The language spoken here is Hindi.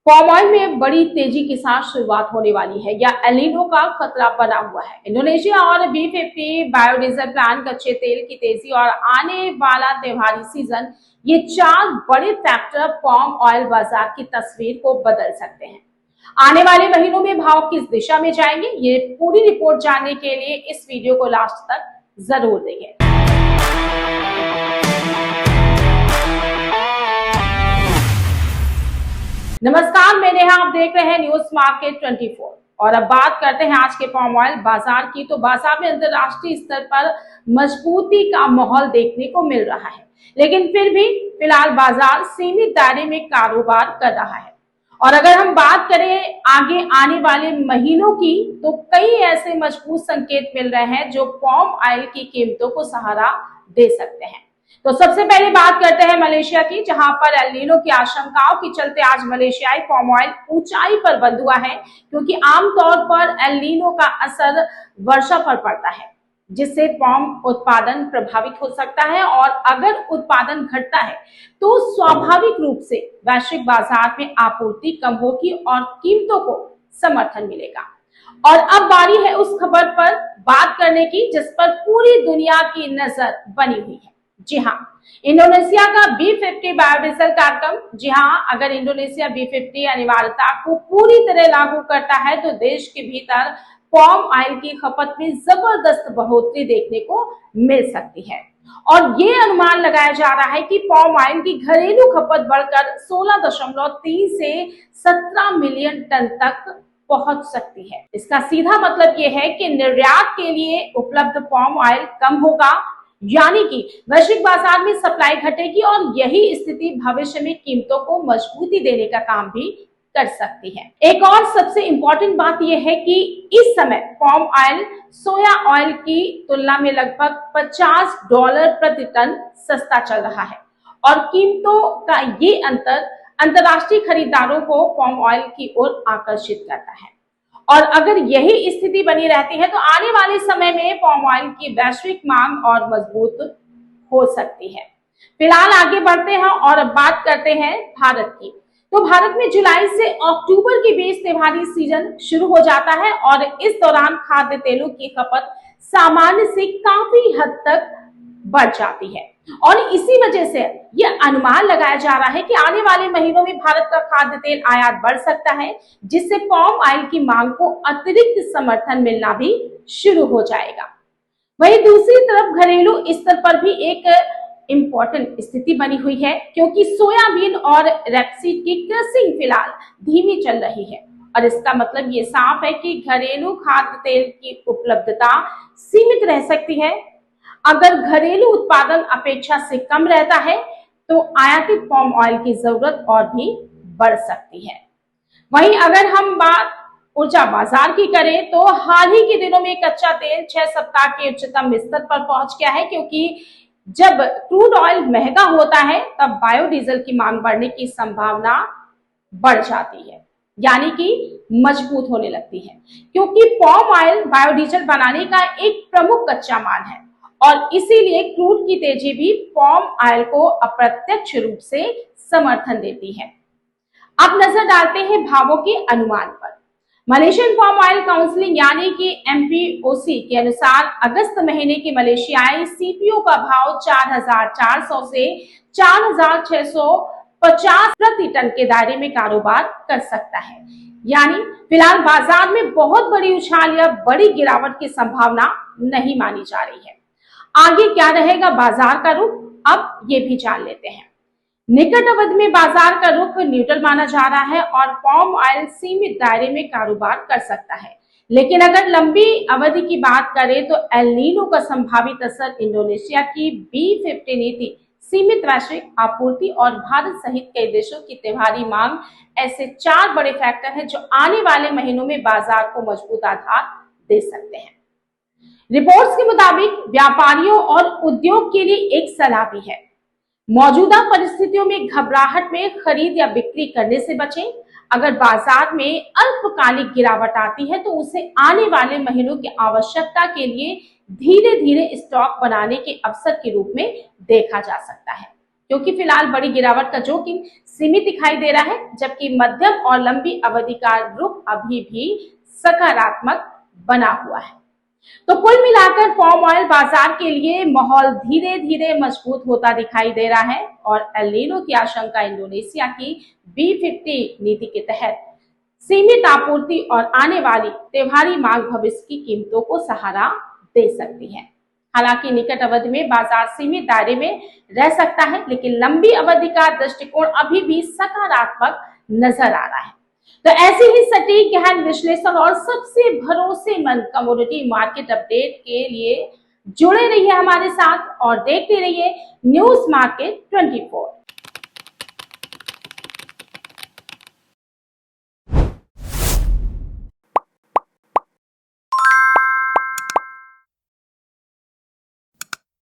पाम ऑयल में बड़ी तेजी के साथ शुरुआत होने वाली है या एल नीनो का खतरा बना हुआ है। इंडोनेशिया और B50 बायोडीजल प्लांट, कच्चे तेल की तेजी और आने वाला त्योहारी सीजन, ये चार बड़े फैक्टर पाम ऑयल बाजार की तस्वीर को बदल सकते हैं। आने वाले महीनों में भाव किस दिशा में जाएंगे, ये पूरी रिपोर्ट जानने के लिए इस वीडियो को लास्ट तक जरूर देखें। नमस्कार, मैं नेहा, आप देख रहे हैं न्यूज मार्केट 24 और अब बात करते हैं आज के पाम ऑयल बाजार की। तो बाजार में अंतरराष्ट्रीय स्तर पर मजबूती का माहौल देखने को मिल रहा है, लेकिन फिर भी फिलहाल बाजार सीमित दायरे में कारोबार कर रहा है। और अगर हम बात करें आगे आने वाले महीनों की, तो कई ऐसे मजबूत संकेत मिल रहे हैं जो पाम ऑयल की कीमतों को सहारा दे सकते हैं। तो सबसे पहले बात करते हैं मलेशिया की, जहां पर एल नीनो की आशंकाओं के चलते आज मलेशियाई पाम ऑयल ऊंचाई पर बंद हुआ है, क्योंकि आमतौर पर एल नीनो का असर वर्षा पर पड़ता है, जिससे पाम उत्पादन प्रभावित हो सकता है। और अगर उत्पादन घटता है तो स्वाभाविक रूप से वैश्विक बाजार में आपूर्ति कम होगी और कीमतों को समर्थन मिलेगा। और अब बारी है उस खबर पर बात करने की जिस पर पूरी दुनिया की नजर बनी हुई है। जी हाँ, इंडोनेशिया का B50 बायोडीजल कार्यक्रम। जी हाँ, अगर इंडोनेशिया B50 अनिवार्यता को पूरी तरह लागू करता है तो देश के भीतर पाम ऑयल की खपत में जबरदस्त बढ़ोतरी देखने को मिल सकती है। और ये अनुमान लगाया जा रहा है कि पाम ऑयल की घरेलू खपत बढ़कर 16.3 से 17 मिलियन टन तक पहुंच सकती है। इसका सीधा मतलब ये है कि निर्यात के लिए उपलब्ध पाम ऑयल कम होगा, यानी कि वैश्विक बाजार में सप्लाई घटेगी और यही स्थिति भविष्य में कीमतों को मजबूती देने का काम भी कर सकती है। एक और सबसे इंपॉर्टेंट बात यह है कि इस समय पाम ऑयल सोया ऑयल की तुलना में लगभग $50 प्रति टन सस्ता चल रहा है और कीमतों का ये अंतर अंतरराष्ट्रीय खरीदारों को पाम ऑयल की ओर आकर्षित करता है। और अगर यही स्थिति बनी रहती है तो आने वाले समय में पाम ऑयल की वैश्विक मांग और मजबूत हो सकती है। फिलहाल आगे बढ़ते हैं और अब बात करते हैं भारत की। तो भारत में जुलाई से अक्टूबर के बीच त्योहारी सीजन शुरू हो जाता है और इस दौरान खाद्य तेलों की खपत सामान्य से काफी हद तक बढ़ जाती है। और इसी वजह से यह अनुमान लगाया जा रहा है कि आने वाले महीनों में भारत का खाद्य तेल आयात बढ़ सकता है, जिससे पाम ऑयल की मांग को अतिरिक्त समर्थन मिलना भी शुरू हो जाएगा। वहीं दूसरी तरफ घरेलू स्तर पर भी एक इंपॉर्टेंट स्थिति बनी हुई है, क्योंकि सोयाबीन और रेपसीड की क्रसिंग फिलहाल धीमी चल रही है। और इसका मतलब ये साफ है कि घरेलू खाद्य तेल की उपलब्धता सीमित रह सकती है। अगर घरेलू उत्पादन अपेक्षा से कम रहता है तो आयातित पाम ऑयल की जरूरत और भी बढ़ सकती है। वहीं अगर हम बात ऊर्जा बाजार की करें तो हाल ही के दिनों में कच्चा तेल 6 सप्ताह के उच्चतम स्तर पर पहुंच गया है, क्योंकि जब क्रूड ऑयल महंगा होता है तब बायोडीजल की मांग बढ़ने की संभावना बढ़ जाती है, यानी कि मजबूत होने लगती है, क्योंकि पाम ऑयल बायोडीजल बनाने का एक प्रमुख कच्चा माल है और इसीलिए क्रूड की तेजी भी पाम ऑयल को अप्रत्यक्ष रूप से समर्थन देती है। अब नजर डालते हैं भावों के अनुमान पर। मलेशियन पाम ऑयल काउंसिल यानी कि MPOC के अनुसार अगस्त महीने की मलेशियाई CPO का भाव 4,400 से 4,650 प्रति टन के दायरे में कारोबार कर सकता है। यानी फिलहाल बाजार में बहुत बड़ी उछाल या बड़ी गिरावट की संभावना नहीं मानी जा रही है। आगे क्या रहेगा बाजार का रुख, अब ये भी जान लेते हैं। निकट अवधि में बाजार का रुख न्यूट्रल माना जा रहा है और पाम ऑयल सीमित दायरे में कारोबार कर सकता है। लेकिन अगर लंबी अवधि की बात करें तो एल नीनो का संभावित असर, इंडोनेशिया की B50 नीति, सीमित वैश्विक आपूर्ति और भारत सहित कई देशों की त्योहारी मांग, ऐसे चार बड़े फैक्टर हैं जो आने वाले महीनों में बाजार को मजबूत आधार दे सकते हैं। रिपोर्ट्स के मुताबिक व्यापारियों और उद्योग के लिए एक सलाह भी है, मौजूदा परिस्थितियों में घबराहट में खरीद या बिक्री करने से बचें। अगर बाजार में अल्पकालिक गिरावट आती है तो उसे आने वाले महीनों की आवश्यकता के लिए धीरे धीरे स्टॉक बनाने के अवसर के रूप में देखा जा सकता है। क्योंकि फिलहाल बड़ी गिरावट का जोखिम सीमित दिखाई दे रहा है, जबकि मध्यम और लंबी अवधि का रुख अभी भी सकारात्मक बना हुआ है। तो कुल मिलाकर पाम ऑयल बाजार के लिए माहौल धीरे धीरे मजबूत होता दिखाई दे रहा है और एल नीनो की आशंका इंडोनेशिया की B50 नीति के तहत सीमित आपूर्ति और आने वाली त्योहारी मांग भविष्य की कीमतों को सहारा दे सकती है। हालांकि निकट अवधि में बाजार सीमित दायरे में रह सकता है, लेकिन लंबी अवधि का दृष्टिकोण अभी भी सकारात्मक नजर आ रहा है। तो ऐसे ही सटीक गहन विश्लेषण और सबसे भरोसेमंद कमोडिटी मार्केट अपडेट के लिए जुड़े रहिए हमारे साथ और देखते रहिए न्यूज मार्केट 24।